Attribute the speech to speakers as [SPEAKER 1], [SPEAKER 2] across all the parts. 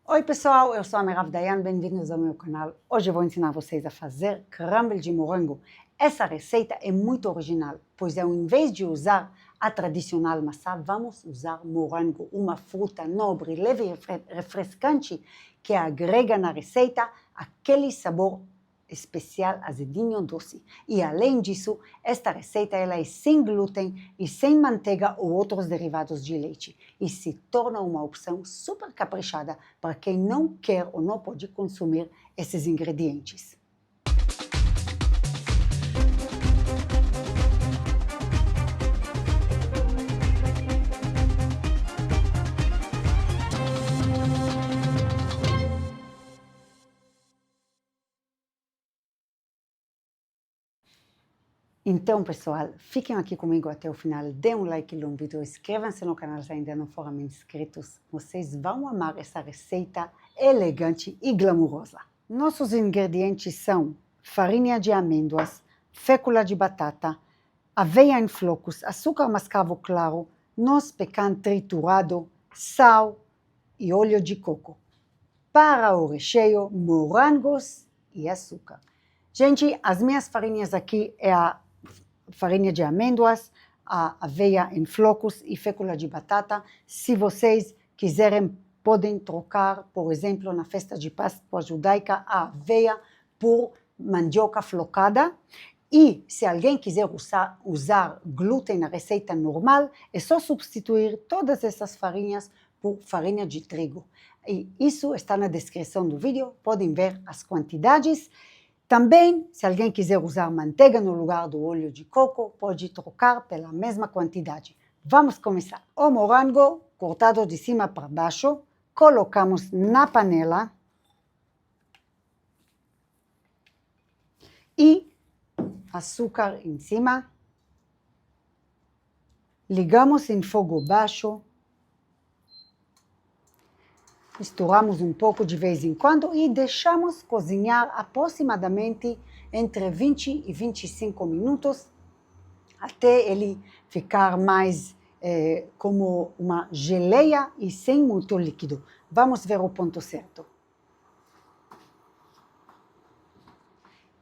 [SPEAKER 1] Oi pessoal, eu sou a Merav Dayan, bem-vindos ao meu canal. Hoje eu vou ensinar vocês a fazer crumble de morango. Essa receita é muito original, pois ao invés de usar a tradicional maçã, vamos usar morango, uma fruta nobre, leve e refrescante que agrega na receita aquele sabor especial azedinho doce. E além disso, esta receita ela é sem glúten e sem manteiga ou outros derivados de leite e se torna uma opção super caprichada para quem não quer ou não pode consumir esses ingredientes. Então, pessoal, fiquem aqui comigo até o final, dêem um like no vídeo, inscrevam-se no canal se ainda não foram inscritos. Vocês vão amar essa receita elegante e glamurosa. Nossos ingredientes são farinha de amêndoas, fécula de batata, aveia em flocos, açúcar mascavo claro, noz pecan triturado, sal e óleo de coco. Para o recheio, morangos e açúcar. Gente, as minhas farinhas aqui é a farinha de amêndoas, a aveia em flocos e fécula de batata. Se vocês quiserem, podem trocar, por exemplo, na festa de Páscoa judaica, a aveia por mandioca flocada. E se alguém quiser usar glúten na receita normal, é só substituir todas essas farinhas por farinha de trigo. E isso está na descrição do vídeo, podem ver as quantidades. Também, se alguém quiser usar manteiga no lugar do óleo de coco, pode trocar pela mesma quantidade. Vamos começar. O morango, cortado de cima para baixo, colocamos na panela e açúcar em cima. Ligamos em fogo baixo. Misturamos um pouco de vez em quando e deixamos cozinhar aproximadamente entre 20 e 25 minutos até ele ficar mais como uma geleia e sem muito líquido. Vamos ver o ponto certo.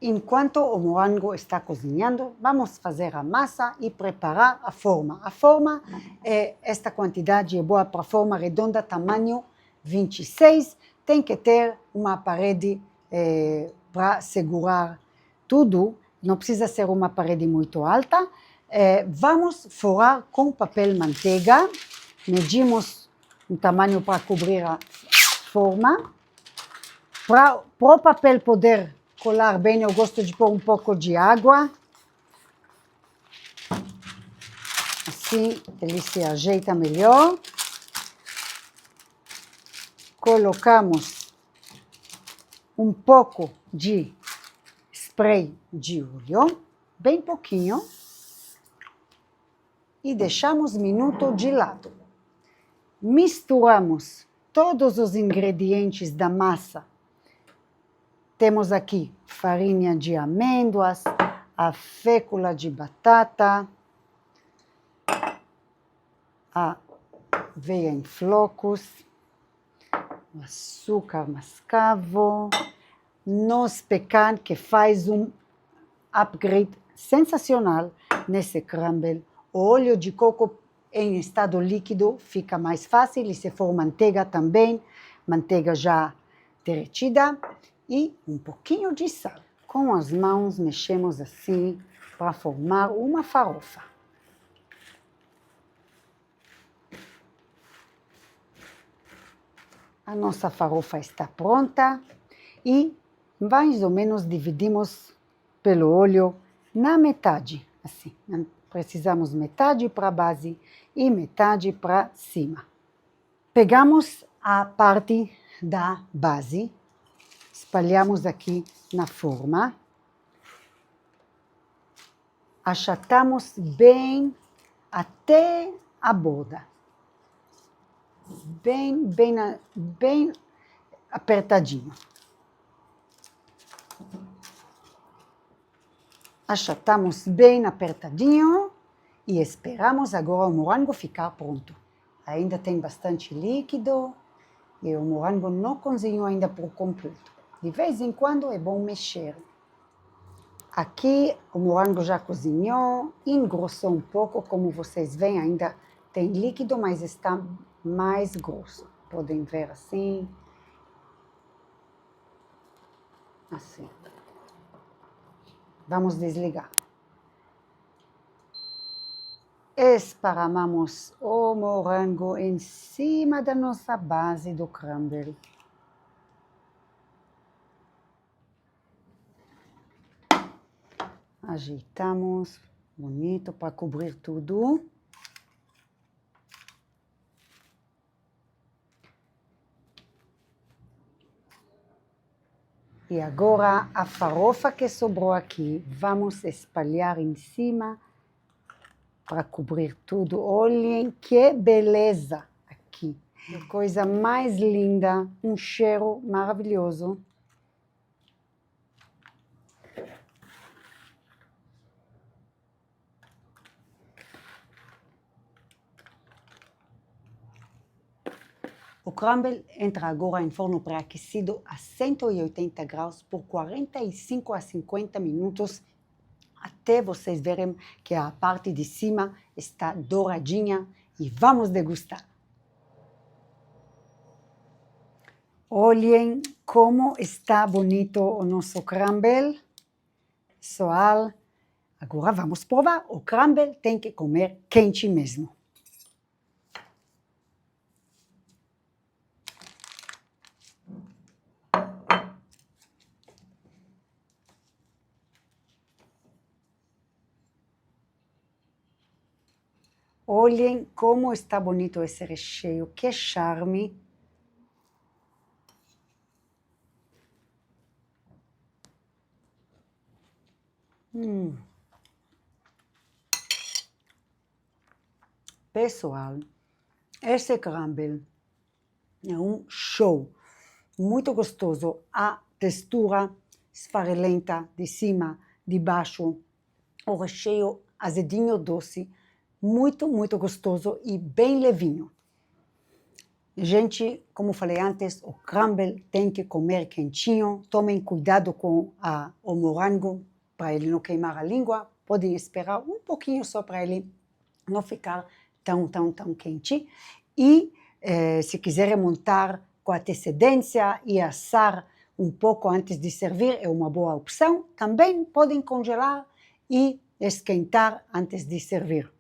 [SPEAKER 1] Enquanto o morango está cozinhando, vamos fazer a massa e preparar a forma. A forma, esta quantidade é boa para forma redonda, tamanho 26, tem que ter uma parede para segurar tudo, não precisa ser uma parede muito alta. Vamos forrar com papel manteiga, medimos um tamanho para cobrir a forma. Para o papel poder colar bem, eu gosto de pôr um pouco de água, assim ele se ajeita melhor. Colocamos um pouco de spray de óleo, bem pouquinho, e deixamos minuto de lado. Misturamos todos os ingredientes da massa. Temos aqui farinha de amêndoas, a fécula de batata, a aveia em flocos, o açúcar mascavo, noz pecan, que faz um upgrade sensacional nesse crumble. O óleo de coco em estado líquido fica mais fácil, e se for manteiga também, manteiga já derretida, e um pouquinho de sal. Com as mãos mexemos assim para formar uma farofa. A nossa farofa está pronta e mais ou menos dividimos pelo óleo na metade, assim. Precisamos metade para a base e metade para cima. Pegamos a parte da base, espalhamos aqui na forma, achatamos bem até a borda. Bem apertadinho. Achatamos bem apertadinho e esperamos agora o morango ficar pronto. Ainda tem bastante líquido e o morango não cozinhou ainda por completo. De vez em quando é bom mexer. Aqui o morango já cozinhou, engrossou um pouco, como vocês veem, ainda tem líquido, mas está mais grosso. Podem ver assim. Assim. Vamos desligar. Esparramamos o morango em cima da nossa base do crumble. Ajeitamos bonito para cobrir tudo. E agora a farofa que sobrou aqui, vamos espalhar em cima para cobrir tudo. Olhem que beleza aqui. Que coisa mais linda, um cheiro maravilhoso. O crumble entra agora em forno pré-aquecido a 180 graus por 45 a 50 minutos, até vocês verem que a parte de cima está douradinha, e vamos degustar. Olhem como está bonito o nosso crumble. Pessoal, agora vamos provar. O crumble tem que comer quente mesmo. Olhem como está bonito esse recheio, que charme. Pessoal, esse crumble é um show, muito gostoso. A textura esfarelenta de cima, de baixo, o recheio azedinho doce, muito, muito gostoso e bem levinho. Gente, como falei antes, o crumble tem que comer quentinho. Tomem cuidado com o morango para ele não queimar a língua. Podem esperar um pouquinho só para ele não ficar tão quente. E se quiserem montar com antecedência e assar um pouco antes de servir, é uma boa opção. Também podem congelar e esquentar antes de servir.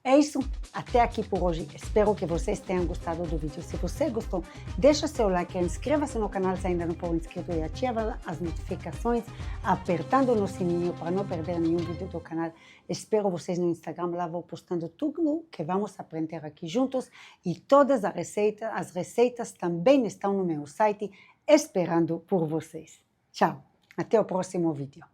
[SPEAKER 1] É isso, até aqui por hoje. Espero que vocês tenham gostado do vídeo. Se você gostou, deixa seu like, inscreva-se no canal se ainda não for inscrito e ativa as notificações apertando no sininho para não perder nenhum vídeo do canal. Espero vocês no Instagram, lá vou postando tudo que vamos aprender aqui juntos, e todas as receitas também estão no meu site esperando por vocês. Tchau, até o próximo vídeo.